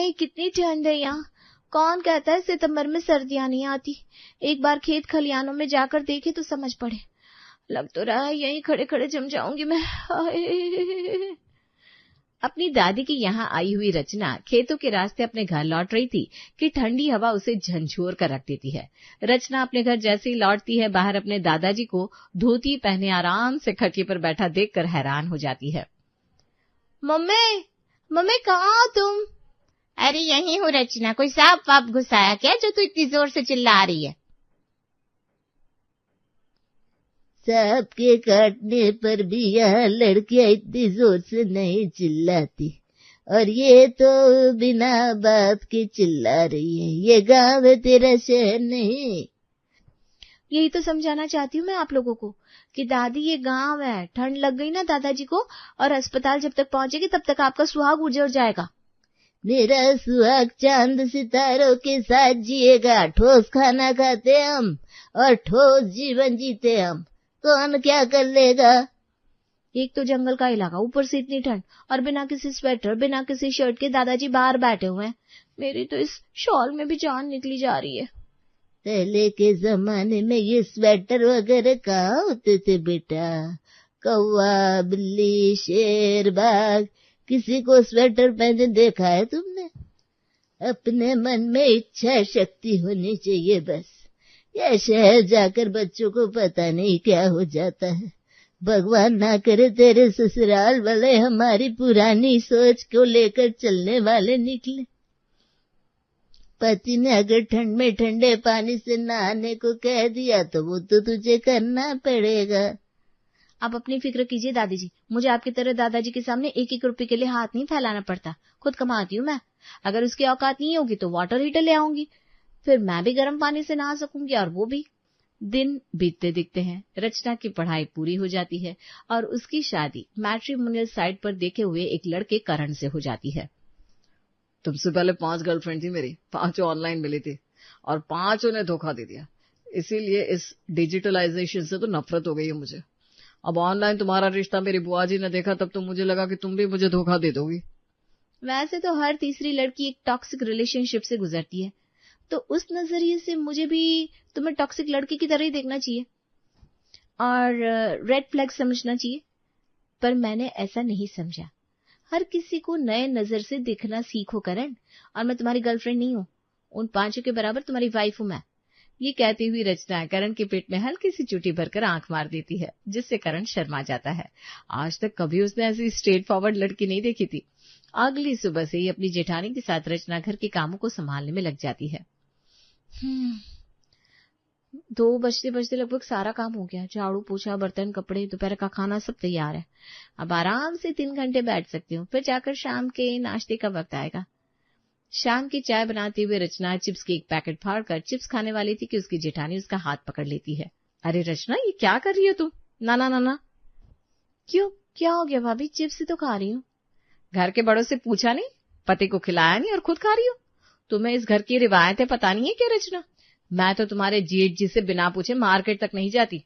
हाय कितनी ठंड है यहाँ। कौन कहता है सितंबर में सर्दियां नहीं आती। एक बार खेत खलियानों में जाकर देखे तो समझ पड़े। लग तो रहा है यहीं खड़े खड़े जम जाऊंगी मैं। अपनी दादी की यहाँ आई हुई रचना खेतों के रास्ते अपने घर लौट रही थी कि ठंडी हवा उसे झंझोर कर रख देती है। रचना अपने घर जैसे ही लौटती है, बाहर अपने दादाजी को धोती पहने आराम से खटिया पर बैठा देखकर हैरान हो जाती है। मम्मी, मम्मी कहाँ हो तुम? अरे यहीं हूँ रचना, कोई सांप वाप घुसाया क्या जो तू इतनी जोर से चिल्ला रही है? सांप के काटने पर भी यहाँ लड़कियां इतनी जोर से नहीं चिल्लाती, और ये तो बिना बात के चिल्ला रही है। ये गांव है, तेरा शहर नहीं। यही तो समझाना चाहती हूँ मैं आप लोगों को कि दादी ये गांव है। ठंड लग गई ना दादाजी को और अस्पताल जब तक पहुंचेगी तब तक आपका सुहाग उजड़ जाएगा। मेरा सुहाग चांद सितारों के साथ जिएगा। ठोस खाना खाते हम और ठोस जीवन जीते हम। कौन क्या कर लेगा? एक तो जंगल का इलाका, ऊपर से इतनी ठंड, और बिना किसी स्वेटर बिना किसी शर्ट के दादाजी बाहर बैठे हुए हैं। मेरी तो इस शॉल में भी जान निकली जा रही है। पहले के जमाने में ये स्वेटर वगैरह कहाँ होते थे बेटा? कौवा, बिल्ली, शेर, बाघ, किसी को स्वेटर पहने देखा है तुमने? अपने मन में इच्छा शक्ति होनी चाहिए बस। यह शहर जाकर बच्चों को पता नहीं क्या हो जाता है। भगवान ना करे तेरे ससुराल वाले हमारी पुरानी सोच को लेकर चलने वाले निकले। पति ने अगर ठंड में ठंडे पानी से नहाने को कह दिया तो वो तो तुझे करना पड़ेगा। आप अपनी फिक्र कीजिए दादी जी, मुझे आपकी तरह दादाजी के सामने एक एक रुपए के लिए हाथ नहीं फैलाना पड़ता। खुद कमाती हूँ मैं। अगर उसकी औकात नहीं होगी तो वाटर हीटर ले आऊंगी, फिर मैं भी गर्म पानी से नहा सकूंगी और वो भी। दिन बीतते दिखते हैं। रचना की पढ़ाई पूरी हो जाती है और उसकी शादी मैट्रिमोनियल साइट पर देखे हुए एक लड़के करण से हो जाती है। तुमसे पहले 5 गर्लफ्रेंड थी मेरी, 5 ऑनलाइन मिली थी और 5 ने धोखा दे दिया। इसीलिए इस डिजिटलाइजेशन से तो नफरत हो गई है मुझे। अब ऑनलाइन तुम्हारा रिश्ता मेरी बुआ जी ने देखा तब तो मुझे लगा कि तुम भी मुझे धोखा दे दोगी। वैसे तो हर तीसरी लड़की एक टॉक्सिक रिलेशनशिप से गुजरती है, तो उस नजरिए से मुझे भी तुम्हें टॉक्सिक लड़की की तरह ही देखना चाहिए और रेड फ्लैग समझना चाहिए। पर मैंने ऐसा नहीं समझा। हर किसी को नए नजर से देखना सीखो करण, और मैं तुम्हारी गर्लफ्रेंड नहीं हूँ। उन 5 के बराबर तुम्हारी वाइफ हूँ मैं। ये कहती हुई रचना करण के पेट में हल्की सी चुटी भरकर आंख मार देती है, जिससे करण शर्मा जाता है। आज तक कभी उसने ऐसी स्ट्रेट फॉरवर्ड लड़की नहीं देखी थी। अगली सुबह से ही अपनी जेठानी के साथ रचना घर के कामों को संभालने में लग जाती है। 2 बजते बजते लगभग सारा काम हो गया। झाड़ू, पोछा, बर्तन, कपड़े, दोपहर का खाना सब तैयार है। अब आराम से 3 घंटे बैठ सकती हूँ, फिर जाकर शाम के नाश्ते का वक्त आएगा। शाम की चाय बनाते हुए रचना चिप्स के एक पैकेट फाड़कर चिप्स खाने वाली थी कि उसकी जेठानी उसका हाथ पकड़ लेती है। अरे रचना, ये क्या कर रही हो तुम? ना ना ना ना। क्यों, क्या हो गया भाभी? चिप्स ही तो खा रही हूँ। घर के बड़ों से पूछा नहीं, पति को खिलाया नहीं और खुद खा रही हो? तुम्हें इस घर की रिवायतें पता नहीं है क्या रचना? मैं तो तुम्हारे जेठ जी से बिना पूछे मार्केट तक नहीं जाती।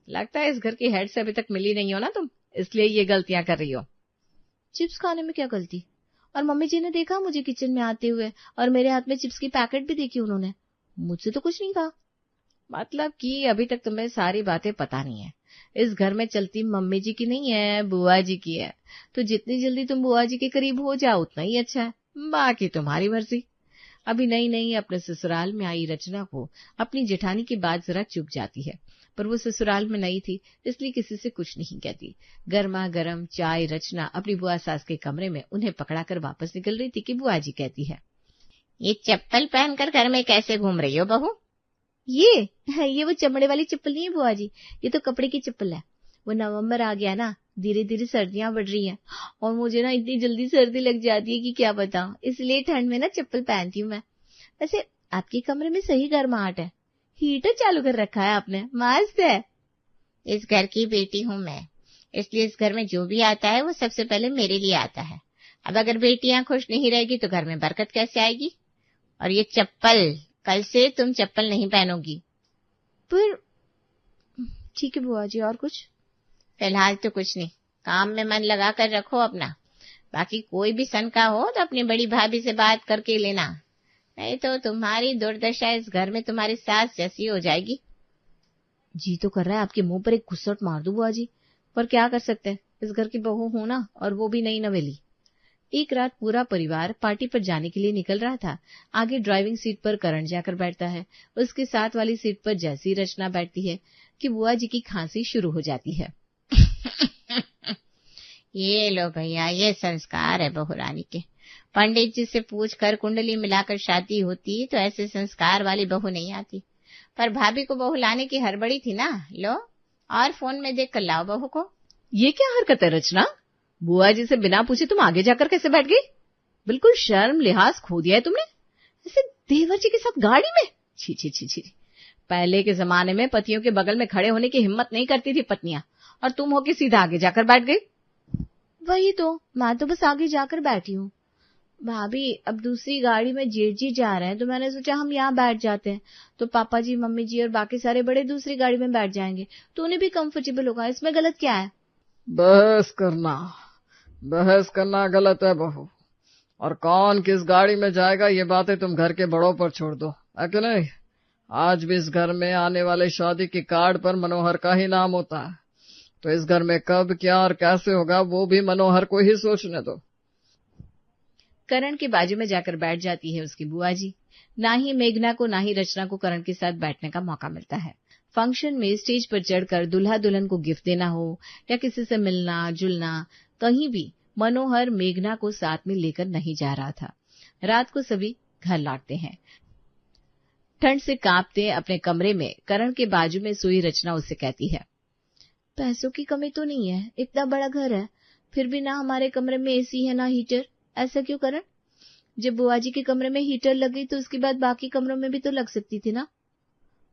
लगता है इस घर की हेड से अभी तक मिली नहीं हो ना तुम, इसलिए ये गलतियां कर रही हो। चिप्स खाने में क्या गलती? और मम्मी जी ने देखा मुझे किचन में आते हुए, और मेरे हाथ में चिप्स की पैकेट भी देखी उन्होंने। मुझसे तो कुछ नहीं कहा। मतलब कि अभी तक तुम्हें सारी बातें पता नहीं है। इस घर में चलती मम्मी जी की नहीं है, बुआ जी की है। तो जितनी जल्दी तुम बुआ जी के करीब हो जाओ उतना ही अच्छा है, बाकी तुम्हारी मर्जी। अभी नई नई अपने ससुराल में आई रचना को अपनी जेठानी की बात जरा चुभ जाती है, पर वो ससुराल में नई थी इसलिए किसी से कुछ नहीं कहती। गर्मा गर्म चाय रचना अपनी बुआ सास के कमरे में उन्हें पकड़ाकर वापस निकल रही थी कि बुआ जी कहती है, ये चप्पल पहनकर घर में कैसे घूम रही हो बहू? ये वो चमड़े वाली चप्पल नहीं है बुआ जी, ये तो कपड़े की चप्पल है। वो नवंबर आ गया ना, धीरे धीरे सर्दियां बढ़ रही हैं और मुझे ना इतनी जल्दी सर्दी लग जाती है कि क्या बताऊं, इसलिए ठंड में ना चप्पल पहनती हूँ मैं। वैसे आपके कमरे में सही गर्माहट है, हीटर चालू कर रखा है आपने, मस्त है। इस घर की बेटी हूँ मैं, इसलिए इस घर में जो भी आता है वो सबसे पहले मेरे लिए आता है। अब अगर बेटियां खुश नहीं रहेगी तो घर में बरकत कैसे आएगी? और ये चप्पल, कल से तुम चप्पल नहीं पहनोगी। पर ठीक है बुआ जी, और कुछ? फिलहाल तो कुछ नहीं, काम में मन लगा कर रखो अपना। बाकी कोई भी शंका हो तो अपनी बड़ी भाभी से बात करके लेना, नहीं तो तुम्हारी दुर्दशा इस घर में तुम्हारी सास जैसी हो जाएगी। जी तो कर रहा है आपके मुंह पर एक घुसट मार दूं बुआ जी, पर क्या कर सकते हैं, इस घर की बहू हूं ना, और वो भी नई नवेली। एक रात पूरा परिवार पार्टी पर जाने के लिए निकल रहा था। आगे ड्राइविंग सीट पर करण जाकर बैठता है। उसके साथ वाली सीट पर जैसी रचना बैठती है कि बुआ जी की खांसी शुरू हो जाती है। ये लो भैया, ये संस्कार है बहू रानी के। पंडित जी से पूछकर कुंडली मिलाकर शादी होती तो ऐसे संस्कार वाली बहू नहीं आती। पर भाभी को बहू लाने की हड़बड़ी थी ना, लो और फोन में देख कर लाओ बहू को। ये क्या हरकत है रचना? बुआ जी से बिना पूछे तुम आगे जाकर कैसे बैठ गई? बिल्कुल शर्म लिहाज खो दिया है तुमने, ऐसे देवर जी के साथ गाड़ी में। छी छी छी छी। पहले के जमाने में पतियों के बगल में खड़े होने की हिम्मत नहीं करती थी पत्नियां, और तुम हो के सीधा आगे जाकर बैठ गई। वही तो, मैं तो बस आगे जाकर बैठी हूँ। भाभी अब दूसरी गाड़ी में जेठ जी जा रहे हैं तो मैंने सोचा हम यहाँ बैठ जाते हैं, तो पापा जी, मम्मी जी और बाकी सारे बड़े दूसरी गाड़ी में बैठ जाएंगे तो उन्हें भी कंफर्टेबल होगा। इसमें गलत क्या है? बहस करना गलत है बहू, और कौन किस गाड़ी में जाएगा ये बातें तुम घर के बड़ों पर छोड़ दो, है कि नहीं? आज भी इस घर में आने वाले शादी के कार्ड पर मनोहर का ही नाम होता है, तो इस घर में कब क्या और कैसे होगा वो भी मनोहर को ही सोचने दो। करण के बाजू में जाकर बैठ जाती है उसकी बुआ जी। ना ही मेघना को ना ही रचना को करण के साथ बैठने का मौका मिलता है। फंक्शन में स्टेज पर चढ़कर दूल्हा दुल्हन को गिफ्ट देना हो या किसी से मिलना जुलना, कहीं भी मनोहर मेघना को साथ में लेकर नहीं जा रहा था। रात को सभी घर लौटते हैं। ठंड से कांपते अपने कमरे में करण के बाजू में सोई रचना उससे कहती है, पैसों की कमी तो नहीं है, इतना बड़ा घर है, फिर भी ना हमारे कमरे में एसी है ना हीटर। ऐसा क्यों करण? जब बुआ जी के कमरे में हीटर लग गई तो उसके बाद बाकी कमरों में भी तो लग सकती थी ना।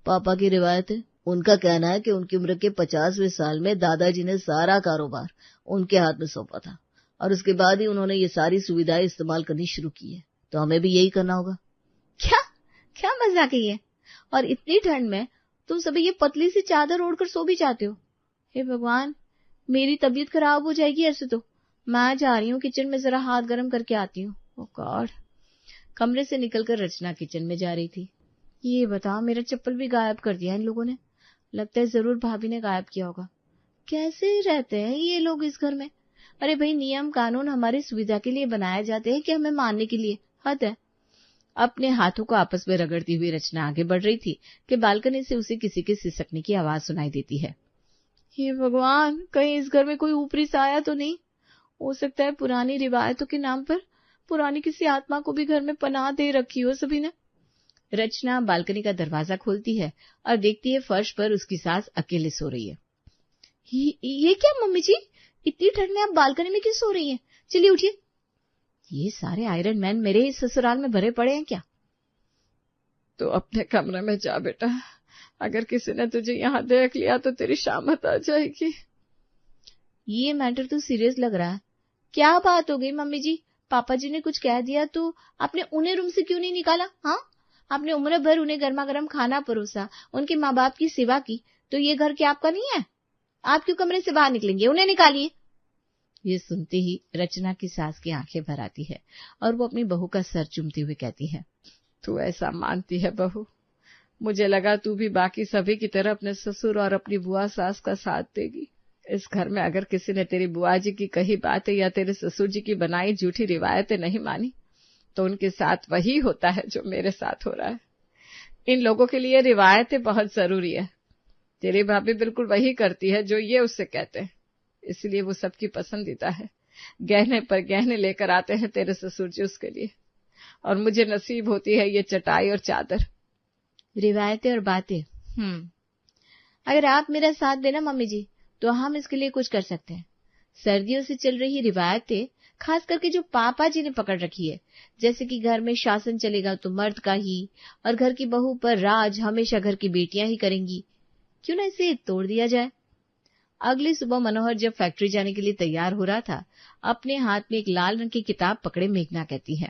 पापा की रिवायत है, उनका कहना है कि उनकी उम्र के 50वें साल में दादाजी ने सारा कारोबार उनके हाथ में सौंपा था, और उसके बाद ही उन्होंने ये सारी सुविधाएं इस्तेमाल करनी शुरू की है, तो हमें भी यही करना होगा। क्या क्या मजाक है ये? और इतनी ठंड में तुम सभी ये पतली सी चादर ओढ़कर सो भी जाते हो। हे भगवान, मेरी तबीयत खराब हो जाएगी ऐसे तो। मैं जा रही हूँ किचन में, जरा हाथ गर्म करके आती हूँ। ओह गॉड। कमरे से निकलकर रचना किचन में जा रही थी। ये बताओ, मेरा चप्पल भी गायब कर दिया इन लोगों ने। लगता है जरूर भाभी ने गायब किया होगा। कैसे रहते हैं ये लोग इस घर में? अरे भाई, नियम कानून हमारी सुविधा के लिए बनाए जाते हैं कि हमें मानने के लिए? हद है। अपने हाथों को आपस में रगड़ती हुई रचना आगे बढ़ रही थी कि बालकनी से उसे किसी के सिसकने की आवाज सुनाई देती है। हे भगवान, कहीं इस घर में कोई ऊपरी साया तो नहीं? हो सकता है पुरानी रिवायतों के नाम पर पुरानी किसी आत्मा को भी घर में पनाह दे रखी हो सभी ने। रचना बालकनी का दरवाजा खोलती है और देखती है फर्श पर उसकी सास अकेले सो रही है। ये क्या मम्मी जी, इतनी ठंड में आप बालकनी में क्यों सो रही हैं? चलिए उठिए। ये सारे आयरन मैन मेरे ही ससुराल में भरे पड़े हैं क्या? तो अपने कमरे में जा बेटा, अगर किसी ने तुझे यहाँ देख लिया तो तेरी शामत आ जाएगी। ये मैटर तो सीरियस लग रहा है। क्या बात हो गई मम्मी जी? पापा जी ने कुछ कह दिया तो आपने उन्हें रूम से क्यों नहीं निकाला? हाँ, आपने उम्र भर उन्हें गर्मा गर्म खाना परोसा, उनके माँ बाप की सेवा की, तो ये घर क्या आपका नहीं है? आप क्यों कमरे से बाहर निकलेंगे? उन्हें निकालिए। ये सुनते ही रचना की सास की आंखें भर आती है और वो अपनी बहू का सर चूमती हुई कहती है, तू ऐसा मानती है बहू? मुझे लगा तू भी बाकी सभी की तरह अपने ससुर और अपनी बुआ सास का साथ देगी। इस घर में अगर किसी ने तेरी बुआ जी की कही बातें या तेरे ससुर जी की बनाई झूठी रिवायतें नहीं मानी तो उनके साथ वही होता है जो मेरे साथ हो रहा है। इन लोगों के लिए रिवायतें बहुत जरूरी है। तेरी भाभी बिल्कुल वही करती है जो ये उससे कहते हैं, इसलिए वो सबकी पसंदीदा है। गहने पर गहने लेकर आते हैं तेरे ससुर जी उसके लिए, और मुझे नसीब होती है ये चटाई और चादर। रिवायतें और बातें। अगर आप मेरा साथ देना मम्मी जी तो हम इसके लिए कुछ कर सकते हैं। सर्दियों से चल रही रिवायतें, खास करके जो पापा जी ने पकड़ रखी है, जैसे कि घर में शासन चलेगा तो मर्द का ही, और घर की बहू पर राज हमेशा घर की बेटियां ही करेंगी, क्यों ना इसे तोड़ दिया जाए। अगली सुबह मनोहर जब फैक्ट्री जाने के लिए तैयार हो रहा था, अपने हाथ में एक लाल रंग की किताब पकड़े मेघना कहती है,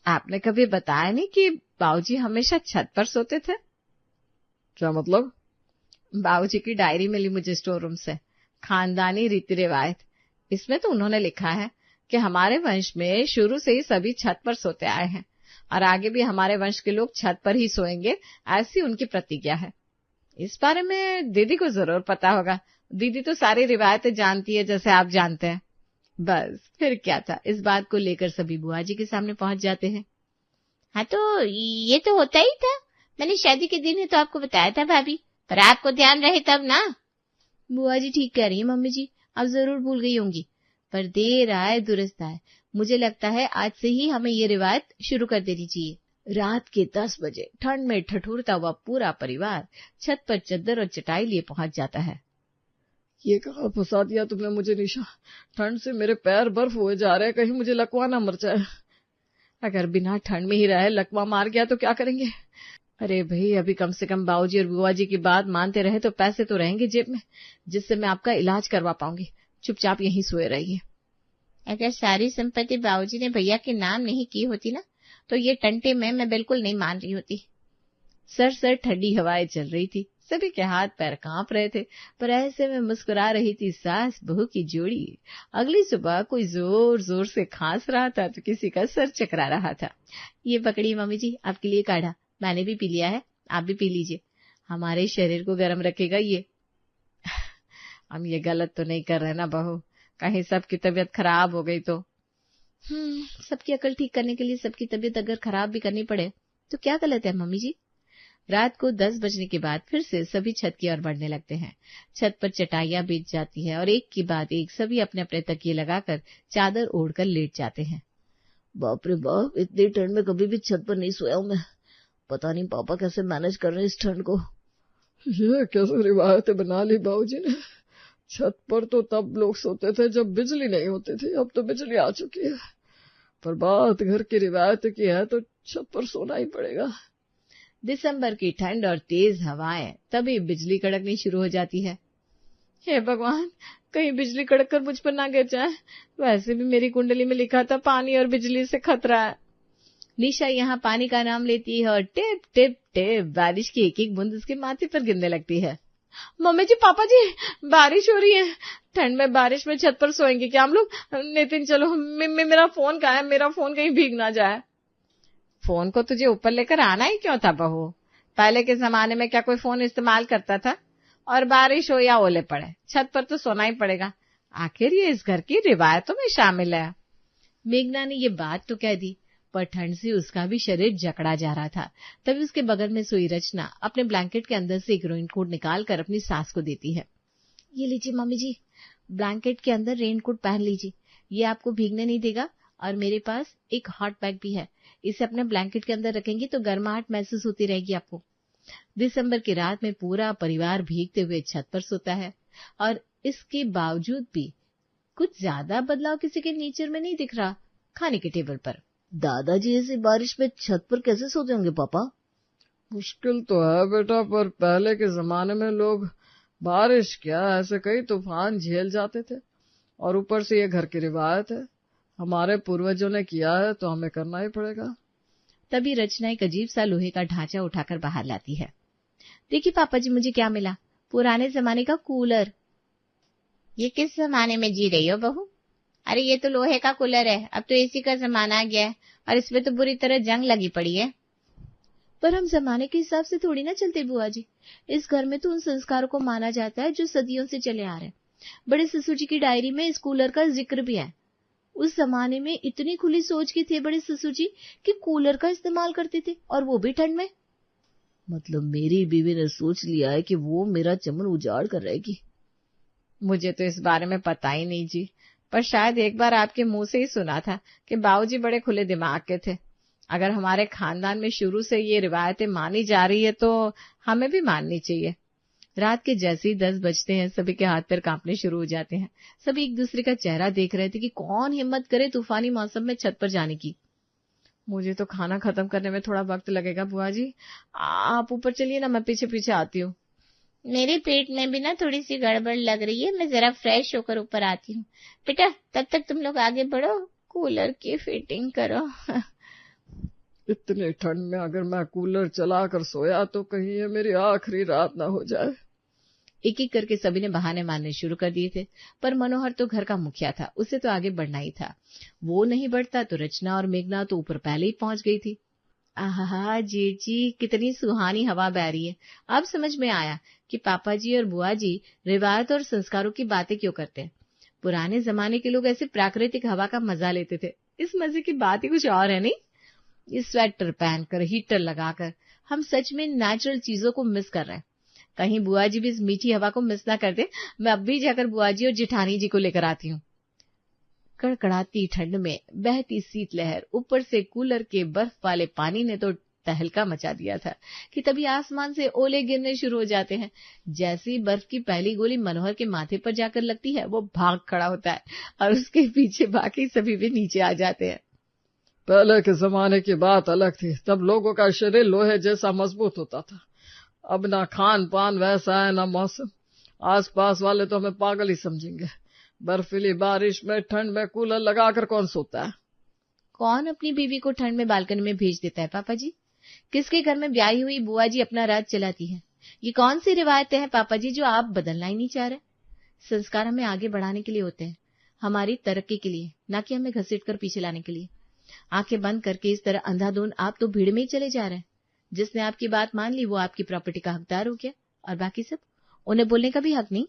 आपने कभी बताया नहीं कि बाबूजी हमेशा छत पर सोते थे? क्या मतलब? बाबूजी की डायरी मिली मुझे स्टोर रूम से, खानदानी रीति रिवायत। इसमें तो उन्होंने लिखा है कि हमारे वंश में शुरू से ही सभी छत पर सोते आए हैं और आगे भी हमारे वंश के लोग छत पर ही सोएंगे, ऐसी उनकी प्रतिज्ञा है। इस बारे में दीदी को जरूर पता होगा। दीदी तो सारी रिवायतें जानती है, जैसे आप जानते हैं। बस फिर क्या था, इस बात को लेकर सभी बुआ जी के सामने पहुंच जाते हैं। हाँ तो ये तो होता ही था, मैंने शादी के दिन ही तो आपको बताया था भाभी, पर आपको ध्यान रहे तब ना। बुआ जी ठीक कह रही है मम्मी जी, आप जरूर भूल गई होंगी, पर देर आए दुरुस्त आए। मुझे लगता है आज से ही हमें ये रिवायत शुरू कर देनी चाहिए। रात के 10 बजे ठंड में ठठुरता हुआ पूरा परिवार छत पर चद्दर और चटाई लिए पहुंच जाता है। ये कहाँ फंसा दिया तुमने मुझे निशा, ठंड से मेरे पैर बर्फ हुए जा रहे हैं, कहीं मुझे लकवा ना मर जाए। अगर बिना ठंड में ही रहे लकवा मार गया तो क्या करेंगे? अरे भाई, अभी कम से कम बाबूजी और बुआ जी की बात मानते रहे तो पैसे तो रहेंगे जेब में, जिससे मैं आपका इलाज करवा पाऊंगी। चुपचाप यहीं सोए रहिए। अगर सारी संपत्ति बाबूजी ने भैया के नाम नहीं की होती ना, तो ये टंटे में मैं बिल्कुल नहीं मान रही होती। सर ठंडी हवाएं चल रही थी, सभी के हाथ पैर कांप रहे थे, पर ऐसे में मुस्कुरा रही थी सास बहू की जोड़ी। अगली सुबह कोई जोर जोर से खांस रहा था तो किसी का सर चकरा रहा था। ये पकड़ी मम्मी जी, आपके लिए काढ़ा, मैंने भी पी लिया है, आप भी पी लीजिए, हमारे शरीर को गर्म रखेगा ये। हम ये गलत तो नहीं कर रहे ना बहू, कहीं सबकी तबीयत खराब हो गई तो? सबकी अकल ठीक करने के लिए सबकी तबीयत अगर खराब भी करनी पड़े तो क्या गलत है मम्मी जी। रात को 10 बजने के बाद फिर से सभी छत की ओर बढ़ने लगते हैं। छत पर चटाइयां बिछ जाती है और एक के बाद एक सभी अपने अपने तकिए लगाकर चादर ओढ़कर लेट जाते हैं। बाप रे बाप, इतनी ठंड में कभी भी छत पर नहीं सोया हूं मैं। पता नहीं पापा कैसे मैनेज कर रहे हैं इस ठंड को। ये कैसे रिवायतें बना ली बाबूजी ने। छत पर तो तब लोग सोते थे जब बिजली नहीं होती थी, अब तो बिजली आ चुकी है, पर बात घर की रिवायत की है तो छत पर सोना ही पड़ेगा। दिसंबर की ठंड और तेज हवाएं, तभी बिजली कड़कनी शुरू हो जाती है। हे भगवान, कहीं बिजली कड़क कर मुझ पर ना गिर जाए। वैसे भी मेरी कुंडली में लिखा था पानी और बिजली से खतरा है। निशा यहाँ पानी का नाम लेती है और टिप टिप टिप बारिश की एक एक बूंद उसके माथे पर गिरने लगती है। मम्मी जी, पापा जी, बारिश हो रही है। ठंड में बारिश में छत पर सोएंगे क्या हम लोग? नितिन चलो, मेरा फोन कहाँ है? मेरा फोन कहीं भीग ना जाए। फोन को तुझे ऊपर लेकर आना ही क्यों था बहू? पहले के जमाने में क्या कोई फोन इस्तेमाल करता था? और बारिश हो या ओले पड़े, छत पर तो सोना ही पड़ेगा। आखिर ये इस घर की रिवायतों में शामिल है। मेघना ने ये बात तो कह दी, पर ठंड से उसका भी शरीर जकड़ा जा रहा था। तभी उसके बगल में सोई रचना अपने ब्लैंकेट के अंदर से एक रेनकोट निकालकर अपनी सास को देती है। ये लीजिए मम्मी जी, ब्लैंकेट के अंदर रेनकोट पहन लीजिए, ये आपको भीगने नहीं देगा। और मेरे पास एक हॉट बैग भी है, इसे अपने ब्लैंकेट के अंदर रखेंगे तो गर्माहट महसूस होती रहेगी आपको। दिसंबर की रात में पूरा परिवार भीगते हुए छत पर सोता है और इसके बावजूद भी कुछ ज्यादा बदलाव किसी के नेचर में नहीं दिख रहा। खाने के टेबल पर दादाजी ऐसी बारिश में छत पर कैसे सोते होंगे पापा? मुश्किल तो है बेटा, पर पहले के जमाने में लोग बारिश क्या ऐसे कई तूफान झेल जाते थे, और ऊपर से ये घर की रिवायत है, हमारे पूर्वजों ने किया है तो हमें करना ही पड़ेगा। तभी रचना एक अजीब सा लोहे का ढांचा उठाकर बाहर लाती है। देखिए पापा जी, मुझे क्या मिला? पुराने जमाने का कूलर। ये किस जमाने में जी रही हो बहू? अरे ये तो लोहे का कूलर है, अब तो एसी का जमाना आ गया है और इसमें तो बुरी तरह जंग लगी पड़ी है। पर हम जमाने के हिसाब से थोड़ी ना चलते बुआ जी। इस घर में तो उन संस्कारों को माना जाता है जो सदियों से चले आ रहे हैं। बड़े ससुर जी की डायरी में इस कूलर का जिक्र भी है। उस जमाने में इतनी खुली सोच के थे बड़े ससुर जी कि कूलर का इस्तेमाल करते थे, और वो भी ठंड में। मतलब मेरी बीवी ने सोच लिया है कि वो मेरा चमन उजाड़ कर रहेगी। मुझे तो इस बारे में पता ही नहीं जी, पर शायद एक बार आपके मुंह से ही सुना था कि बाबूजी बड़े खुले दिमाग के थे। अगर हमारे खानदान में शुरू से ये रिवायतें मानी जा रही है तो हमें भी माननी चाहिए। रात के जैसे ही 10 बजते हैं, सभी के हाथ पैर कांपने शुरू हो जाते हैं। सभी एक दूसरे का चेहरा देख रहे थे कि कौन हिम्मत करे तूफानी मौसम में छत पर जाने की। मुझे तो खाना खत्म करने में थोड़ा वक्त लगेगा बुआ जी, आप ऊपर चलिए ना, मैं पीछे पीछे आती हूँ। मेरे पेट में भी ना थोड़ी सी गड़बड़ लग रही है, मैं जरा फ्रेश होकर ऊपर आती हूँ। बेटा तब तक तुम लोग आगे बढ़ो, कूलर की फिटिंग करो। इतनी ठंड में अगर मैं कूलर चलाकर सोया तो कहीं ये मेरी आखिरी रात ना हो जाए। एक एक करके सभी ने बहाने मारने शुरू कर दिए थे, पर मनोहर तो घर का मुखिया था, उसे तो आगे बढ़ना ही था। वो नहीं बढ़ता तो रचना और मेघना तो ऊपर पहले ही पहुंच गई थी। आहा जेठ जी, कितनी सुहानी हवा बह रही है। अब समझ में आया कि पापा जी और बुआ जी रिवायत और संस्कारों की बातें क्यों करते हैं। पुराने जमाने के लोग ऐसे प्राकृतिक हवा का मजा लेते थे। इस मजे की बात ही कुछ और है, नहीं? ये स्वेटर पहनकर, हीटर लगाकर हम सच में नेचुरल चीजों को मिस कर रहे हैं। कहीं बुआ जी भी इस मीठी हवा को मिस ना कर दे। मैं अब भी जाकर बुआ जी और जेठानी जी को लेकर आती हूँ। कड़कड़ाती ठंड में बहती शीतलहर, ऊपर से कूलर के बर्फ वाले पानी ने तो तहलका मचा दिया था कि तभी आसमान से ओले गिरने शुरू हो जाते हैं। जैसी बर्फ की पहली गोली मनोहर के माथे पर जाकर लगती है, वो भाग खड़ा होता है और उसके पीछे बाकी सभी भी नीचे आ जाते हैं। पहले के जमाने की बात अलग थी, तब लोगों का शरीर लोहे जैसा मजबूत होता था। अब ना खान पान वैसा है, ना मौसम। आस पास वाले तो हमें पागल ही समझेंगे। बर्फीली बारिश में, ठंड में कूलर लगाकर कौन सोता है? कौन अपनी बीवी को ठंड में बालकनी में भेज देता है पापा जी? किसके घर में ब्याही हुई बुआ जी अपना राज चलाती है? ये कौन सी रिवायतें हैं पापा जी जो आप बदलना ही नहीं चाह रहे? संस्कार हमें आगे बढ़ाने के लिए होते हैं, हमारी तरक्की के लिए, ना कि हमें घसीट कर पीछे लाने के लिए। आंखें बंद करके इस तरह अंधाधुंध आप तो भीड़ में ही चले जा रहे हैं। जिसने आपकी बात मान ली वो आपकी प्रॉपर्टी का हकदार हो गया, और बाकी सब, उन्हें बोलने का भी हक नहीं।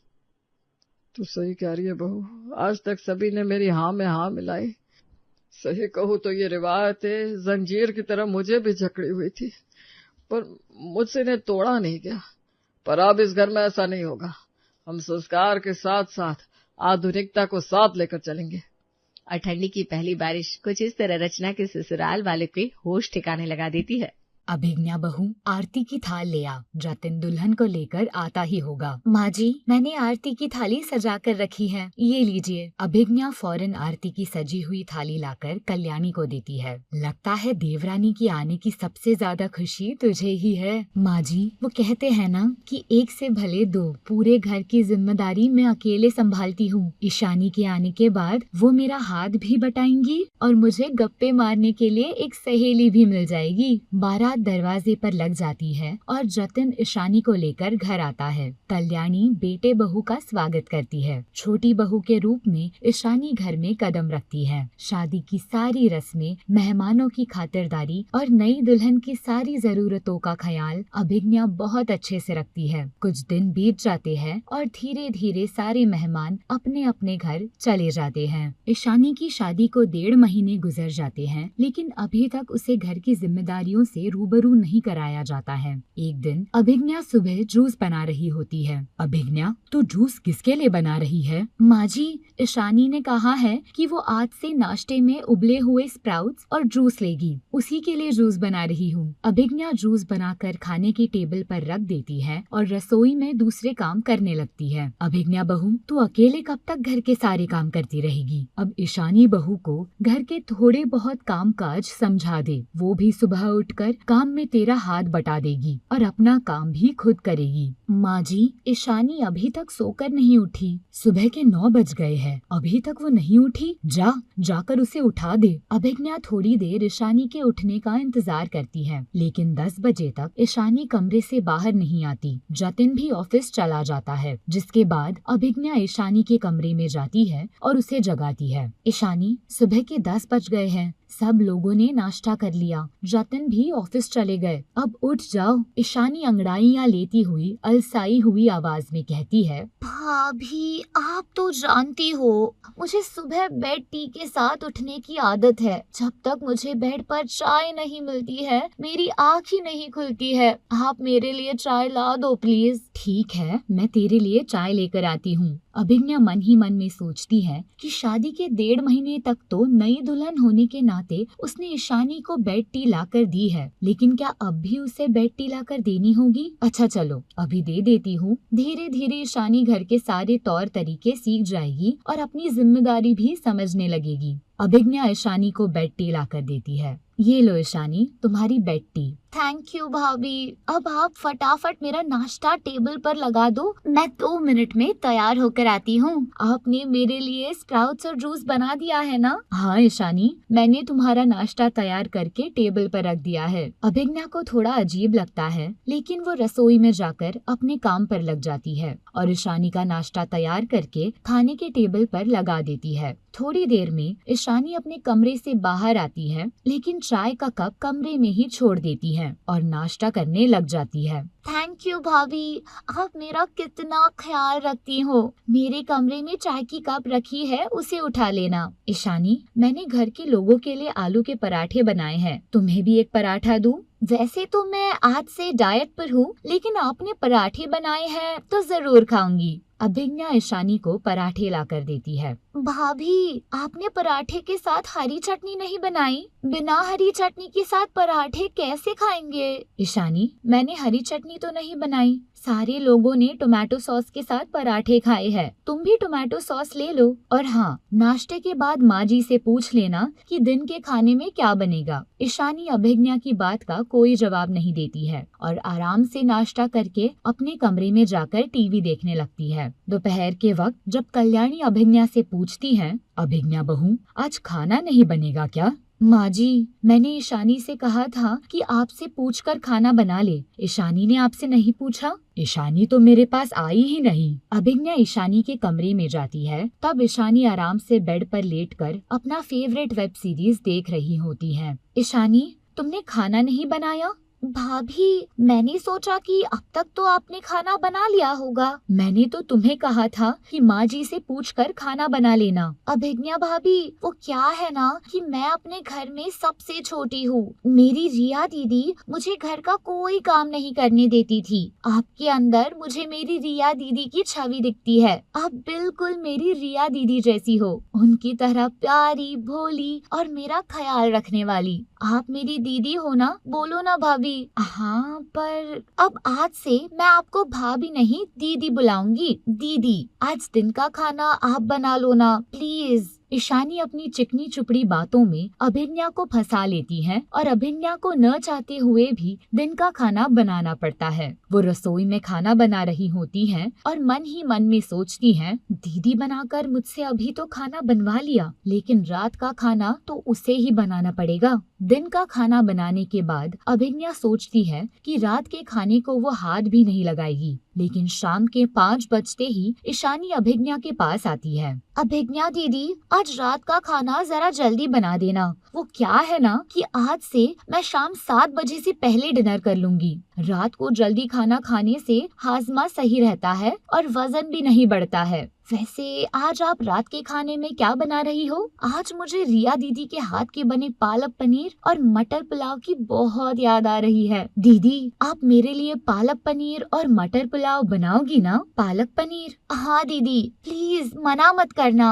तू सही कह रही है बहू, आज तक सभी ने मेरी हाँ में हाँ मिलाई। सही कहूँ तो ये रिवायतें जंजीर की तरह मुझे भी जकड़ी हुई थी, पर मुझसे इन्हें तोड़ा नहीं गया। पर अब इस घर में ऐसा नहीं होगा। हम संस्कार के साथ साथ आधुनिकता को साथ लेकर चलेंगे। और ठंडी की पहली बारिश कुछ इस तरह रचना के ससुराल वाले के होश ठिकाने लगा देती है। अभिज्ञा बहू आरती की थाल ले आ, जतिन दुल्हन को लेकर आता ही होगा। माँ जी, मैंने आरती की थाली सजा कर रखी है, ये लीजिए। अभिज्ञा फौरन आरती की सजी हुई थाली लाकर कल्याणी को देती है। लगता है देवरानी की आने की सबसे ज्यादा खुशी तुझे ही है। माँ जी, वो कहते हैं ना कि एक से भले दो, पूरे घर की जिम्मेदारी मैं अकेले संभालती हूँ। ईशानी के आने के बाद वो मेरा हाथ भी बटाएंगी और मुझे गप्पे मारने के लिए एक सहेली भी मिल जाएगी। बारात दरवाजे पर लग जाती है और जतिन ईशानी को लेकर घर आता है। कल्याणी बेटे बहू का स्वागत करती है। छोटी बहू के रूप में ईशानी घर में कदम रखती है। शादी की सारी रस्में, मेहमानों की खातिरदारी और नई दुल्हन की सारी जरूरतों का ख्याल अभिज्ञा बहुत अच्छे से रखती है। कुछ दिन बीत जाते हैं और धीरे धीरे सारे मेहमान अपने अपने घर चले जाते हैं। ईशानी की शादी को 1.5 महीने गुजर जाते हैं, लेकिन अभी तक उसे घर की जिम्मेदारियों से रूबरू नहीं कराया जाता है। एक दिन अभिज्ञा सुबह जूस बना रही होती है। अभिज्ञा, तू जूस किसके लिए बना रही है? माँ जी, ईशानी ने कहा है कि वो आज से नाश्ते में उबले हुए स्प्राउट्स और जूस लेगी, उसी के लिए जूस बना रही हूँ। अभिज्ञा जूस बनाकर खाने की टेबल पर रख देती है और रसोई में दूसरे काम करने लगती है। अभिज्ञा बहू, तू अकेले कब तक घर के सारे काम करती रहेगी? अब ईशानी बहू को घर के थोड़े बहुत काम काज समझा दे, वो भी सुबह उठकर काम में तेरा हाथ बटा देगी और अपना काम भी खुद करेगी। माँ जी, ईशानी अभी तक सोकर नहीं उठी। सुबह के 9 बज गए हैं, अभी तक वो नहीं उठी। जाकर उसे उठा दे। अभिज्ञा थोड़ी देर ईशानी के उठने का इंतजार करती है, लेकिन 10 बजे तक ईशानी कमरे से बाहर नहीं आती। जतिन भी ऑफिस चला जाता है, जिसके बाद अभिज्ञा ईशानी के कमरे में जाती है और उसे जगाती है। ईशानी, सुबह के 10 बज गए हैं, सब लोगों ने नाश्ता कर लिया, जतिन भी ऑफिस चले गए, अब उठ जाओ। ईशानी अंगड़ाइयाँ लेती हुई अलसाई हुई आवाज में कहती है, भाभी, आप तो जानती हो मुझे सुबह बेड टी के साथ उठने की आदत है। जब तक मुझे बेड पर चाय नहीं मिलती है मेरी आँख ही नहीं खुलती है। आप मेरे लिए चाय ला दो प्लीज। ठीक है, मैं तेरे लिए चाय लेकर आती हूँ। अभिज्ञा मन ही मन में सोचती है कि शादी के 1.5 महीने तक तो नई दुल्हन होने के नाते उसने ईशानी को बेड टी लाकर दी है, लेकिन क्या अब भी उसे बेड टी लाकर देनी होगी? अच्छा चलो, अभी दे देती हूँ। धीरे धीरे ईशानी घर के सारे तौर तरीके सीख जाएगी और अपनी जिम्मेदारी भी समझने लगेगी। अभिज्ञा ईशानी को बेड टी ला कर देती है। ये लो ईशानी, तुम्हारी बेड टी। थैंक यू भाभी। अब आप फटाफट मेरा नाश्ता टेबल पर लगा दो, मैं 2 मिनट में तैयार होकर आती हूँ। आपने मेरे लिए स्प्राउट्स और जूस बना दिया है ना? हाँ ईशानी, मैंने तुम्हारा नाश्ता तैयार करके टेबल पर रख दिया है। अभिज्ञा को थोड़ा अजीब लगता है, लेकिन वो रसोई में जाकर अपने काम पर लग जाती है और ईशानी का नाश्ता तैयार करके खाने के टेबल पर लगा देती है। थोड़ी देर में ईशानी अपने कमरे से बाहर आती है, लेकिन चाय का कप कमरे में ही छोड़ देती है और नाश्ता करने लग जाती है। थैंक यू भाभी, आप मेरा कितना ख्याल रखती हो। मेरे कमरे में चाय की कप रखी है, उसे उठा लेना। ईशानी, मैंने घर के लोगों के लिए आलू के पराठे बनाए हैं, तुम्हें भी एक पराठा दूं? वैसे तो मैं आज से डाइट पर हूँ, लेकिन आपने पराठे बनाए हैं तो जरूर खाऊंगी। अभिज्ञा ईशानी को पराठे ला कर देती है। भाभी, आपने पराठे के साथ हरी चटनी नहीं बनाई? बिना हरी चटनी के साथ पराठे कैसे खाएंगे? ईशानी, मैंने हरी चटनी तो नहीं बनाई, सारे लोगों ने टोमेटो सॉस के साथ पराठे खाए हैं। तुम भी टोमेटो सॉस ले लो। और हाँ, नाश्ते के बाद माँ जी से पूछ लेना कि दिन के खाने में क्या बनेगा। ईशानी अभिज्ञा की बात का कोई जवाब नहीं देती है और आराम से नाश्ता करके अपने कमरे में जाकर टीवी देखने लगती है। दोपहर के वक्त जब कल्याणी अभिज्ञा से पूछती है, अभिज्ञा बहू, आज खाना नहीं बनेगा क्या? माँ जी, मैंने ईशानी से कहा था कि आपसे पूछकर खाना बना ले। ईशानी ने आपसे नहीं पूछा? ईशानी तो मेरे पास आई ही नहीं। अभिज्ञा ईशानी के कमरे में जाती है, तब ईशानी आराम से बेड पर लेटकर अपना फेवरेट वेब सीरीज देख रही होती है। ईशानी, तुमने खाना नहीं बनाया? भाभी, मैंने सोचा कि अब तक तो आपने खाना बना लिया होगा। मैंने तो तुम्हें कहा था कि माँ जी से पूछकर खाना बना लेना। अभिज्ञा भाभी, वो क्या है ना कि मैं अपने घर में सबसे छोटी हूँ। मेरी रिया दीदी मुझे घर का कोई काम नहीं करने देती थी। आपके अंदर मुझे मेरी रिया दीदी की छवि दिखती है। आप बिल्कुल मेरी रिया दीदी जैसी हो, उनकी तरह प्यारी, भोली और मेरा ख्याल रखने वाली। आप मेरी दीदी हो ना? बोलो ना भाभी। हाँ, पर अब आज से मैं आपको भाभी नहीं दीदी बुलाऊंगी। दीदी, आज दिन का खाना आप बना लो ना प्लीज। ईशानी अपनी चिकनी चुपड़ी बातों में अभिज्ञा को फंसा लेती है और अभिज्ञा को न चाहते हुए भी दिन का खाना बनाना पड़ता है। वो रसोई में खाना बना रही होती है और मन ही मन में सोचती है, दीदी बनाकर मुझसे अभी तो खाना बनवा लिया, लेकिन रात का खाना तो उसे ही बनाना पड़ेगा। दिन का खाना बनाने के बाद अभिज्ञा सोचती है कि रात के खाने को वो हाथ भी नहीं लगाएगी, लेकिन शाम के 5 बजते ही ईशानी अभिज्ञा के पास आती है। अभिज्ञा दीदी, आज रात का खाना जरा जल्दी बना देना। वो क्या है ना कि आज से मैं शाम 7 बजे से पहले डिनर कर लूंगी। रात को जल्दी खाना खाने से हाजमा सही रहता है और वजन भी नहीं बढ़ता है। वैसे आज आप रात के खाने में क्या बना रही हो? आज मुझे रिया दीदी के हाथ के बने पालक पनीर और मटर पुलाव की बहुत याद आ रही है। दीदी, आप मेरे लिए पालक पनीर और मटर पुलाव बनाओगी ना? पालक पनीर? हाँ दीदी, प्लीज मना मत करना।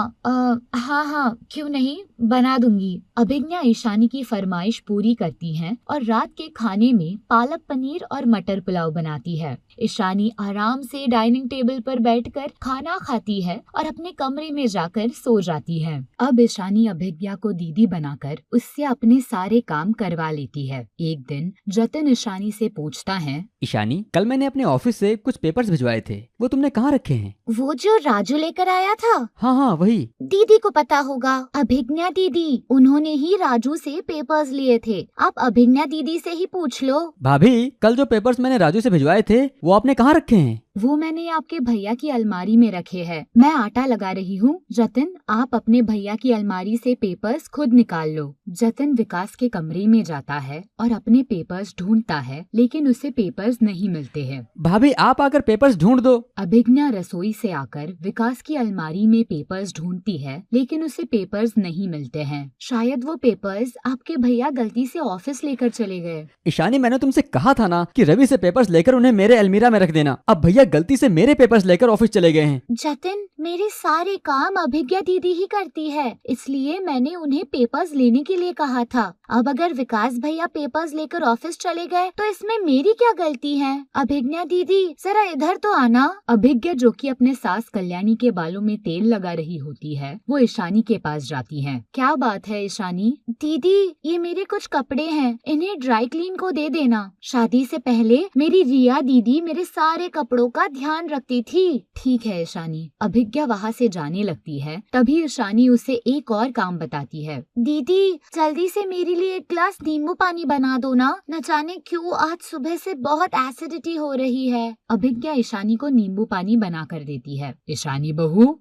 हाँ, क्यों नहीं, बना दूंगी। अभिज्ञा ईशानी की फरमाइश पूरी करती है और रात के खाने में पालक पनीर और मटर पुलाव बनाती है। ईशानी आराम से डाइनिंग टेबल पर बैठकर खाना खाती है और अपने कमरे में जाकर सो जाती है। अब ईशानी अभिज्ञा को दीदी बनाकर उससे अपने सारे काम करवा लेती है। एक दिन जतिन ईशानी से पूछता है, ईशानी, कल मैंने अपने ऑफिस से कुछ पेपर्स भिजवाए थे, वो तुमने कहाँ रखे हैं? वो जो राजू लेकर आया था? हाँ, वही। दीदी को पता होगा। अभिज्ञा दीदी, उन्होंने ही राजू से पेपर्स लिए थे। आप अभिज्ञा दीदी से ही पूछ लो। भाभी, कल जो पेपर्स मैंने राजू से भिजवाए थे वो आपने कहाँ रखे हैं? वो मैंने आपके भैया की अलमारी में रखे हैं। मैं आटा लगा रही हूँ। जतिन, आप अपने भैया की अलमारी से पेपर्स खुद निकाल लो। जतिन विकास के कमरे में जाता है और अपने पेपर्स ढूंढता है, लेकिन उसे पेपर्स नहीं मिलते हैं। भाभी, आप आकर पेपर्स ढूंढ दो। अभिज्ञा रसोई से आकर विकास की अलमारी में पेपर्स ढूंढती है, लेकिन उसे पेपर्स नहीं मिलते हैं। शायद वो पेपर्स आपके भैया गलती से ऑफिस लेकर चले गए। ईशानी, मैंने तुमसे कहा था ना कि रवि से पेपर्स लेकर उन्हें मेरे अलमीरा में रख देना। अब भैया गलती से मेरे पेपर्स लेकर ऑफिस चले गए हैं। जतिन, मेरे सारे काम अभिज्ञा दीदी ही करती है, इसलिए मैंने उन्हें पेपर्स लेने के लिए कहा था। अब अगर विकास भैया पेपर्स लेकर ऑफिस चले गए तो इसमें मेरी क्या गलती है? अभिज्ञा दीदी जरा इधर तो आना। अभिज्ञा, जो कि अपने सास कल्याणी के बालों में तेल लगा रही होती है, वो ईशानी के पास जाती है। क्या बात है ईशानी? दीदी, ये मेरे कुछ कपड़े हैं, इन्हें ड्राई क्लीन को दे देना। शादी से पहले मेरी रिया दीदी मेरे सारे कपड़ों का ध्यान रखती थी। ठीक है ईशानी। अभिज्ञा वहाँ से जाने लगती है, तभी ईशानी उसे एक और काम बताती है। दीदी, जल्दी से मेरे लिए एक ग्लास नींबू पानी बना दो ना, न जाने क्यों आज सुबह से बहुत एसिडिटी हो रही है। अभिज्ञा ईशानी को नींबू पानी बना कर देती है। ईशानी बहू,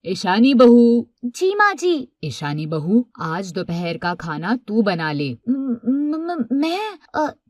ईशानी बहू। जी माँ जी। ईशानी बहू, आज दोपहर का खाना तू बना ले। मैं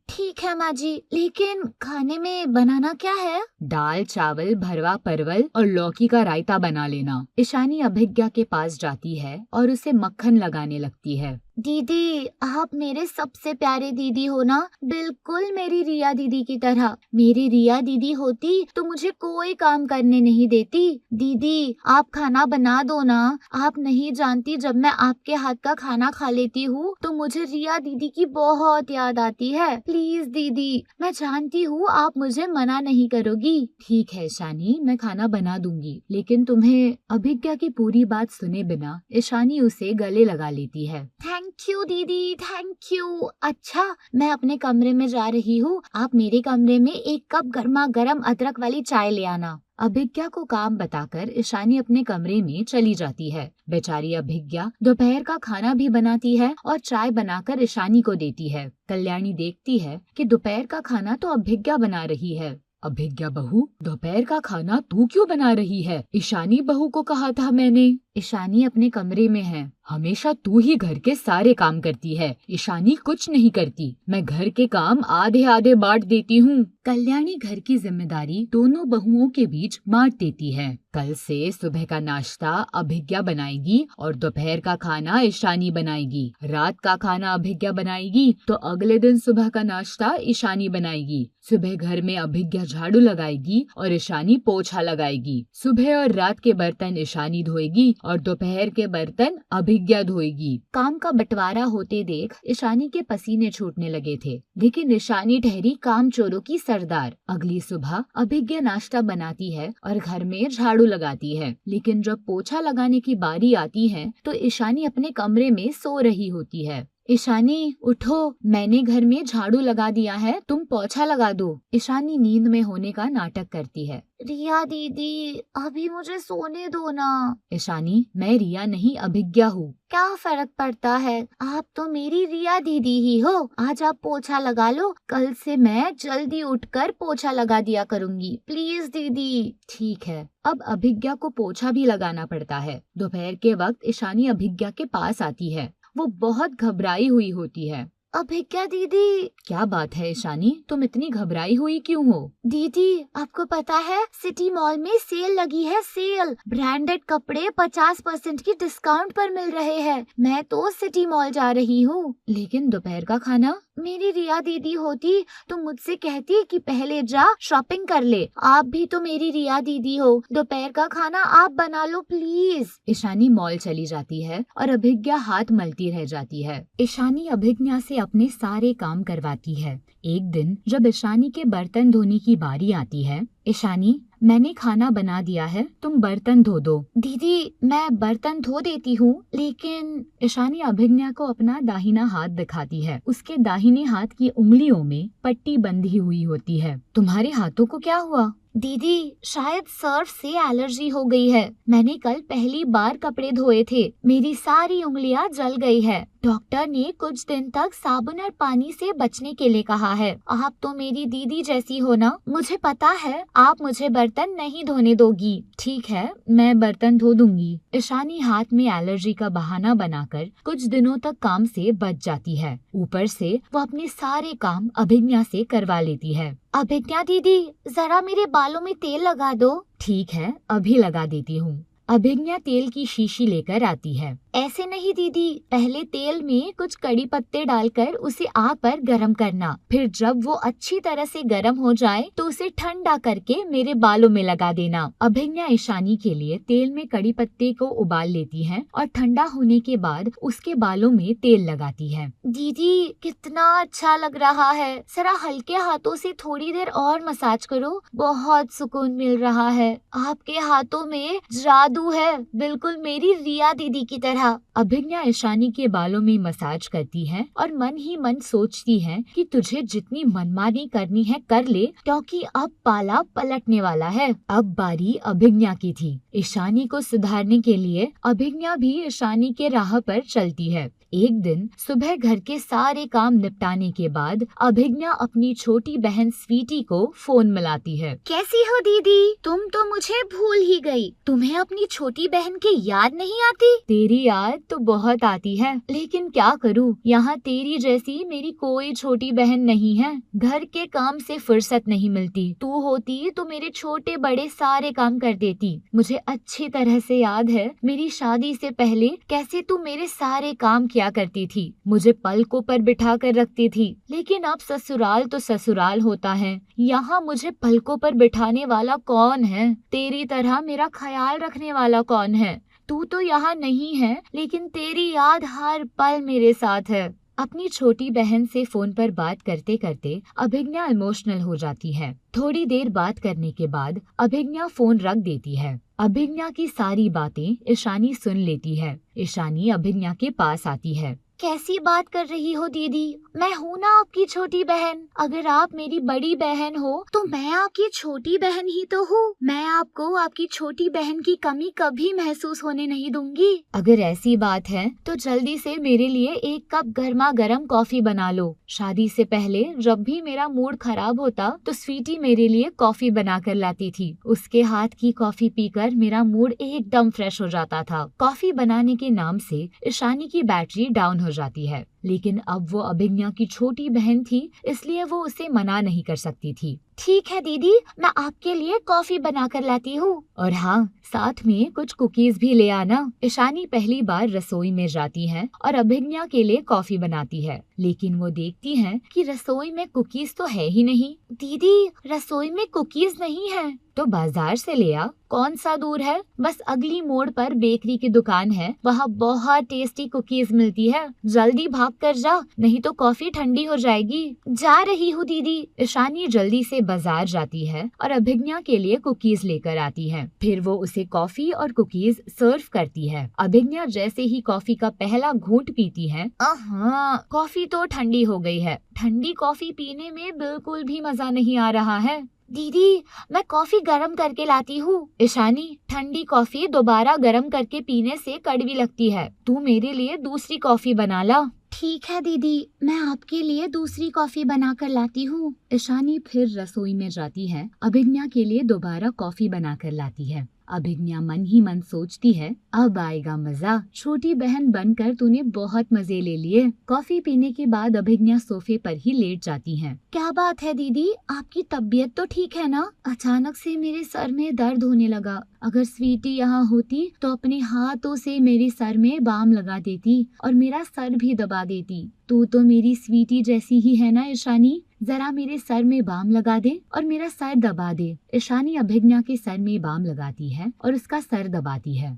ठीक है माँ जी, लेकिन खाने में बनाना क्या है? दाल, चावल, भरवा परवल और लौकी का रायता बना लेना। ईशानी अभिज्ञा के पास जाती है और उसे मक्खन लगाने लगती है। दीदी, आप मेरे सबसे प्यारे दीदी हो ना, बिल्कुल मेरी रिया दीदी की तरह। मेरी रिया दीदी होती तो मुझे कोई काम करने नहीं देती। दीदी, आप खाना बना दो ना। आप नहीं जानती, जब मैं आपके हाथ का खाना खा लेती हूँ तो मुझे रिया दीदी की बहुत याद आती है। प्लीज दीदी, मैं जानती हूँ आप मुझे मना नहीं करोगी। ठीक है ईशानी, मैं खाना बना दूंगी, लेकिन तुम्हें अभिज्ञा की पूरी बात सुने बिना ईशानी उसे गले लगा लेती है। थैंक यू दीदी, थैंक यू। अच्छा, मैं अपने कमरे में जा रही हूँ, आप मेरे कमरे में एक कप गर्मा गर्म अदरक वाली चाय ले आना। अभिज्ञा को काम बताकर ईशानी अपने कमरे में चली जाती है। बेचारी अभिज्ञा दोपहर का खाना भी बनाती है और चाय बनाकर ईशानी को देती है। कल्याणी देखती है कि दोपहर का खाना तो अभिज्ञा बना रही है। अभिज्ञा बहू, दोपहर का खाना तू क्यों बना रही है? ईशानी बहू को कहा था मैंने। ईशानी अपने कमरे में है। हमेशा तू ही घर के सारे काम करती है, ईशानी कुछ नहीं करती। मैं घर के काम आधे आधे बांट देती हूँ। कल्याणी घर की जिम्मेदारी दोनों बहुओं के बीच बांट देती है। कल से सुबह का नाश्ता अभिज्ञा बनाएगी और दोपहर का खाना ईशानी बनाएगी। रात का खाना अभिज्ञा बनाएगी तो अगले दिन सुबह का नाश्ता ईशानी बनाएगी। सुबह घर में अभिज्ञा झाड़ू लगाएगी और ईशानी पोछा लगाएगी। सुबह और रात के बर्तन ईशानी धोएगी और दोपहर के बर्तन अभिज्ञा धोएगी। काम का बंटवारा होते देख ईशानी के पसीने छूटने लगे थे, लेकिन ईशानी ठहरी काम चोरों की सरदार। अगली सुबह अभिज्ञा नाश्ता बनाती है और घर में झाड़ू लगाती है, लेकिन जब पोछा लगाने की बारी आती है तो ईशानी अपने कमरे में सो रही होती है। ईशानी उठो, मैंने घर में झाड़ू लगा दिया है, तुम पोछा लगा दो। ईशानी नींद में होने का नाटक करती है। रिया दीदी, अभी मुझे सोने दो ना। ईशानी, मैं रिया नहीं अभिज्ञा हूँ। क्या फर्क पड़ता है, आप तो मेरी रिया दीदी ही हो। आज आप पोछा लगा लो, कल से मैं जल्दी उठकर पोछा लगा दिया करूँगी। प्लीज दीदी। ठीक है। अब अभिज्ञा को पोछा भी लगाना पड़ता है। दोपहर के वक्त ईशानी अभिज्ञा के पास आती है। वो बहुत घबराई हुई होती है। अभिज्ञा दीदी। क्या बात है ईशानी, तुम इतनी घबराई हुई क्यों हो? दीदी, आपको पता है सिटी मॉल में सेल लगी है, सेल। ब्रांडेड कपड़े 50% की डिस्काउंट पर मिल रहे हैं। मैं तो सिटी मॉल जा रही हूँ। लेकिन दोपहर का खाना? मेरी रिया दीदी होती तो मुझसे कहती कि पहले जा शॉपिंग कर ले। आप भी तो मेरी रिया दीदी हो, दोपहर का खाना आप बना लो प्लीज। ईशानी मॉल चली जाती है और अभिज्ञा हाथ मलती रह जाती है। ईशानी अभिज्ञा से अपने सारे काम करवाती है। एक दिन जब ईशानी के बर्तन धोने की बारी आती है, ईशानी, मैंने खाना बना दिया है, तुम बर्तन धो दो। दीदी, मैं बर्तन धो देती हूँ, लेकिन ईशानी अभिज्ञा को अपना दाहिना हाथ दिखाती है। उसके दाहिने हाथ की उंगलियों में पट्टी बंधी हुई होती है। तुम्हारे हाथों को क्या हुआ? दीदी, शायद सर्फ से एलर्जी हो गई है। मैंने कल पहली बार कपड़े धोए थे, मेरी सारी उंगलियां जल गई है। डॉक्टर ने कुछ दिन तक साबुन और पानी से बचने के लिए कहा है। आप तो मेरी दीदी जैसी हो ना, मुझे पता है आप मुझे बर्तन नहीं धोने दोगी। ठीक है, मैं बर्तन धो दूंगी। ईशानी हाथ में एलर्जी का बहाना बनाकर कुछ दिनों तक काम से बच जाती है। ऊपर से वो अपने सारे काम अभिज्ञा से करवा लेती है। अभिज्ञा दीदी, जरा मेरे बालों में तेल लगा दो। ठीक है, अभी लगा देती हूँ। अभिज्ञा तेल की शीशी लेकर आती है। ऐसे नहीं दीदी, पहले तेल में कुछ कड़ी पत्ते डालकर उसे आग पर गरम करना, फिर जब वो अच्छी तरह से गरम हो जाए तो उसे ठंडा करके मेरे बालों में लगा देना। अभिज्ञा ईशानी के लिए तेल में कड़ी पत्ते को उबाल लेती है और ठंडा होने के बाद उसके बालों में तेल लगाती है। दीदी कितना अच्छा लग रहा है, जरा हल्के हाथों से थोड़ी देर और मसाज करो, बहुत सुकून मिल रहा है। आपके हाथों में जादू है, बिल्कुल मेरी रिया दीदी की तरह। अभिज्ञा ईशानी के बालों में मसाज करती है और मन ही मन सोचती है कि तुझे जितनी मनमानी करनी है कर ले, क्योंकि अब पाला पलटने वाला है। अब बारी अभिज्ञा की थी। ईशानी को सुधारने के लिए अभिज्ञा भी ईशानी के राह पर चलती है। एक दिन सुबह घर के सारे काम निपटाने के बाद अभिज्ञा अपनी छोटी बहन स्वीटी को फोन मिलाती है। कैसी हो दीदी? तुम तो मुझे भूल ही गई। तुम्हें अपनी छोटी बहन की याद नहीं आती? तेरी याद तो बहुत आती है, लेकिन क्या करूँ, यहाँ तेरी जैसी मेरी कोई छोटी बहन नहीं है। घर के काम से फुर्सत नहीं मिलती। तू होती तो मेरे छोटे बड़े सारे काम कर देती। मुझे अच्छी तरह से याद है मेरी शादी से पहले कैसे तू मेरे सारे काम क्या करती थी, मुझे पलकों पर बिठा कर रखती थी। लेकिन अब ससुराल तो ससुराल होता है, यहाँ मुझे पलकों पर बिठाने वाला कौन है? तेरी तरह मेरा ख्याल रखने वाला कौन है? तू तो यहाँ नहीं है, लेकिन तेरी याद हर पल मेरे साथ है। अपनी छोटी बहन से फोन पर बात करते करते अभिज्ञा इमोशनल हो जाती है। थोड़ी देर बात करने के बाद अभिज्ञा फोन रख देती है। अभिज्ञा की सारी बातें ईशानी सुन लेती है। ईशानी अभिज्ञा के पास आती है। कैसी बात कर रही हो दीदी? मैं हूँ ना आपकी छोटी बहन। अगर आप मेरी बड़ी बहन हो तो मैं आपकी छोटी बहन ही तो हूँ। मैं आपको आपकी छोटी बहन की कमी कभी महसूस होने नहीं दूंगी। अगर ऐसी बात है तो जल्दी से मेरे लिए एक कप गर्मा गर्म कॉफी बना लो। शादी से पहले जब भी मेरा मूड खराब होता तो स्वीटी मेरे लिए कॉफी बना कर लाती थी। उसके हाथ की कॉफी पीकर मेरा मूड एकदम फ्रेश हो जाता था। कॉफी बनाने के नाम से ईशानी की बैटरी डाउन हो जाती है, लेकिन अब वो अभिज्ञा की छोटी बहन थी, इसलिए वो उसे मना नहीं कर सकती थी। ठीक है दीदी, मैं आपके लिए कॉफी बना कर लाती हूँ। और हाँ, साथ में कुछ कुकीज भी ले आना। ईशानी पहली बार रसोई में जाती है और अभिज्ञा के लिए कॉफी बनाती है, लेकिन वो देखती है कि रसोई में कुकीज तो है ही नहीं। दीदी, रसोई में कुकीज नहीं है तो बाजार से ले आ। कौन सा दूर है, बस अगली मोड़ पर बेकरी की दुकान है, वहाँ बहुत टेस्टी कुकीज मिलती है। जल्दी भाग कर जा, नहीं तो कॉफी ठंडी हो जाएगी। जा रही हूँ दीदी। ईशानी जल्दी से बाजार जाती है और अभिज्ञा के लिए कुकीज लेकर आती है। फिर वो उसे कॉफी और कुकीज सर्व करती है। अभिज्ञा जैसे ही कॉफी का पहला घूंट पीती है, कॉफी तो ठंडी हो गई है। ठंडी कॉफी पीने में बिल्कुल भी मजा नहीं आ रहा है। दीदी, मैं कॉफी गरम करके लाती हूँ। ईशानी, ठंडी कॉफी दोबारा गरम करके पीने से कड़वी लगती है। तू मेरे लिए दूसरी कॉफी बना ला। ठीक है दीदी, मैं आपके लिए दूसरी कॉफी बना कर लाती हूँ। ईशानी फिर रसोई में जाती है, अभिज्ञा के लिए दोबारा कॉफी बना कर लाती है। अभिज्ञा मन ही मन सोचती है, अब आएगा मजा। छोटी बहन बनकर तूने बहुत मजे ले लिए। कॉफी पीने के बाद अभिज्ञा सोफे पर ही लेट जाती है। क्या बात है दीदी, आपकी तबीयत तो ठीक है ना? अचानक से मेरे सर में दर्द होने लगा। अगर स्वीटी यहाँ होती तो अपने हाथों से मेरे सर में बाम लगा देती और मेरा सर भी दबा देती। तू तो मेरी स्वीटी जैसी ही है ना ईशानी? जरा मेरे सर में बाम लगा दे और मेरा सर दबा दे। ईशानी अभिज्ञा के सर में बाम लगाती है और उसका सर दबाती है।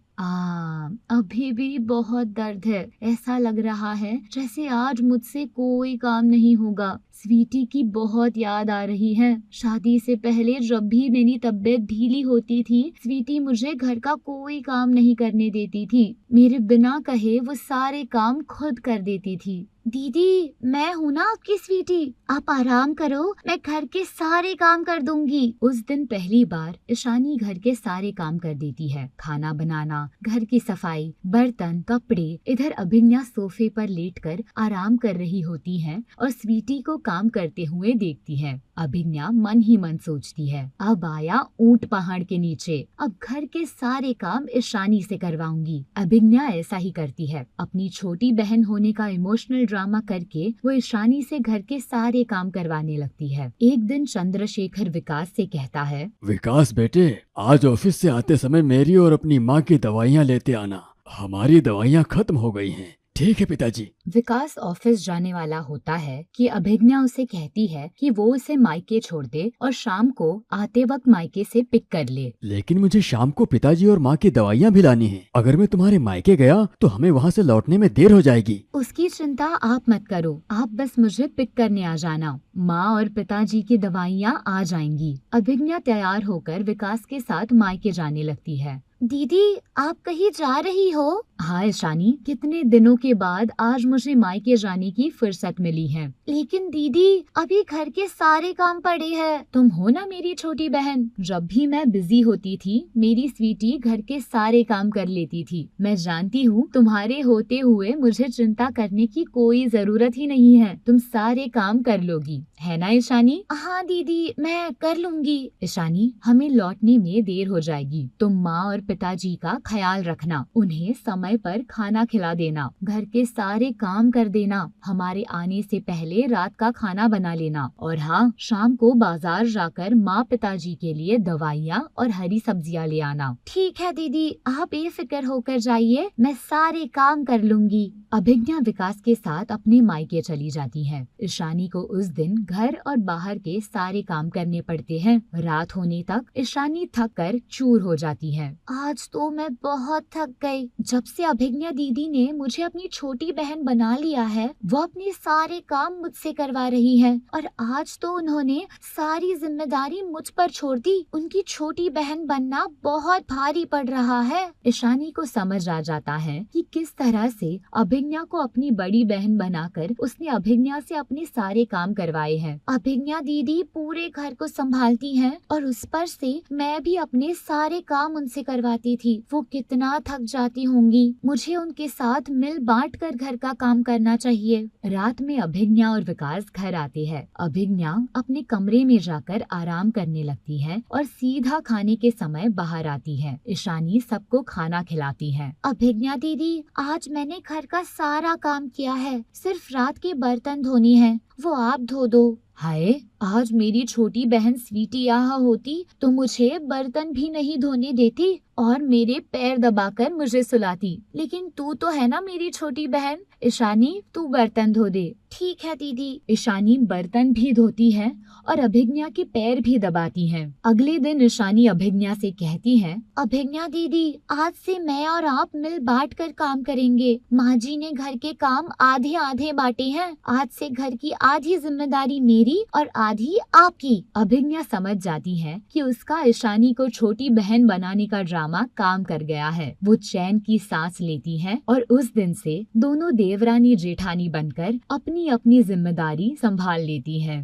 अभी भी बहुत दर्द है। ऐसा लग रहा है जैसे आज मुझसे कोई काम नहीं होगा। स्वीटी की बहुत याद आ रही है। शादी से पहले जब भी मेरी तबीयत ढीली होती थी, स्वीटी मुझे घर का कोई काम नहीं करने देती थी। मेरे बिना कहे वो सारे काम खुद कर देती थी। दीदी, मैं हूँ ना आपकी स्वीटी, आप आराम करो, मैं घर के सारे काम कर दूंगी। उस दिन पहली बार ईशानी घर के सारे काम कर देती है। खाना बनाना, घर की सफाई, बर्तन, कपड़े। इधर अभिज्ञा सोफे पर लेटकर आराम कर रही होती है और स्वीटी को काम करते हुए देखती है। अभिज्ञा मन ही मन सोचती है, अब आया ऊंट पहाड़ के नीचे, अब घर के सारे काम ईशानी से करवाऊंगी। अभिज्ञा ऐसा ही करती है। अपनी छोटी बहन होने का इमोशनल ड्रामा करके वो ईशानी से घर के सारे काम करवाने लगती है। एक दिन चंद्रशेखर विकास से कहता है, विकास बेटे, आज ऑफिस से आते समय मेरी और अपनी माँ की दवाइयाँ लेते आना। हमारी दवाइयाँ खत्म हो गई हैं। ठीक है पिताजी। विकास ऑफिस जाने वाला होता है कि अभिज्ञा उसे कहती है कि वो उसे मायके छोड़ दे और शाम को आते वक्त मायके से पिक कर ले। लेकिन मुझे शाम को पिताजी और माँ की दवाइयाँ भी लानी हैं। अगर मैं तुम्हारे मायके गया तो हमें वहाँ से लौटने में देर हो जाएगी। उसकी चिंता आप मत करो, आप बस मुझे पिक करने आ जाना। माँ और पिताजी की दवाइयाँ आ जाएंगी। अभिज्ञा तैयार होकर विकास के साथ मायके जाने लगती है। दीदी, आप कहीं जा रही हो? हाँ ईशानी, कितने दिनों के बाद आज मुझे मायके जाने की फुर्सत मिली है। लेकिन दीदी, अभी घर के सारे काम पड़े हैं। तुम हो ना मेरी छोटी बहन, जब भी मैं बिजी होती थी मेरी स्वीटी घर के सारे काम कर लेती थी। मैं जानती हूँ तुम्हारे होते हुए मुझे चिंता करने की कोई जरूरत ही नहीं है। तुम सारे काम कर लोगी, है ना ईशानी? हाँ दीदी, मैं कर लूंगी। ईशानी, हमें लौटने में देर हो जाएगी। तुम माँ और पिताजी का ख्याल रखना, उन्हें समय पर खाना खिला देना, घर के सारे काम कर देना, हमारे आने से पहले रात का खाना बना लेना, और हाँ, शाम को बाजार जाकर माँ पिताजी के लिए दवाइयाँ और हरी सब्जियाँ ले आना। ठीक है दीदी, आप बेफिक्र होकर जाइए, मैं सारे काम कर लूंगी। अभिज्ञा विकास के साथ अपने मायके चली जाती है। ईशानी को उस दिन घर और बाहर के सारे काम करने पड़ते हैं। रात होने तक ईशानी थक कर चूर हो जाती है। आज तो मैं बहुत थक गई। जब से अभिज्ञा दीदी ने मुझे अपनी छोटी बहन बना लिया है, वो अपने सारे काम मुझसे करवा रही है, और आज तो उन्होंने सारी जिम्मेदारी मुझ पर छोड़ दी। उनकी छोटी बहन बनना बहुत भारी पड़ रहा है। ईशानी को समझ आ जाता है कि किस तरह से अभिज्ञा को अपनी बड़ी बहन बनाकर उसने अभिज्ञा से अपने सारे काम करवाए हैं। अभिज्ञा दीदी पूरे घर को संभालती हैं, और उस पर से मैं भी अपने सारे काम उनसे करवाती थी। वो कितना थक जाती होंगी। मुझे उनके साथ मिल बांट कर घर का काम करना चाहिए। रात में अभिज्ञा और विकास घर आते हैं। अभिज्ञा अपने कमरे में जाकर आराम करने लगती है और सीधा खाने के समय बाहर आती है। ईशानी सबको खाना खिलाती है। अभिज्ञा दीदी, आज मैंने घर का सारा काम किया है, सिर्फ रात के बर्तन धोने हैं, वो आप धो दो। हाय, आज मेरी छोटी बहन स्वीटी यहाँ होती तो मुझे बर्तन भी नहीं धोने देती और मेरे पैर दबाकर मुझे सुलाती। लेकिन तू तो है ना मेरी छोटी बहन। ईशानी, तू बर्तन धो दे। ठीक है दीदी। ईशानी बर्तन भी धोती है और अभिज्ञा के पैर भी दबाती है। अगले दिन ईशानी अभिज्ञा से कहती है, अभिज्ञा दीदी, आज से मैं और आप मिल बांट कर काम करेंगे। माँ जी ने घर के काम आधे आधे बांटे हैं। आज से घर की आधी जिम्मेदारी मेरी और आधी आपकी। अभिज्ञा समझ जाती है कि उसका ईशानी को छोटी बहन बनाने का ड्रामा काम कर गया है। वो चैन की सांस लेती है और उस दिन से दोनों देवरानी जेठानी बनकर अपनी अपनी जिम्मेदारी संभाल लेती है।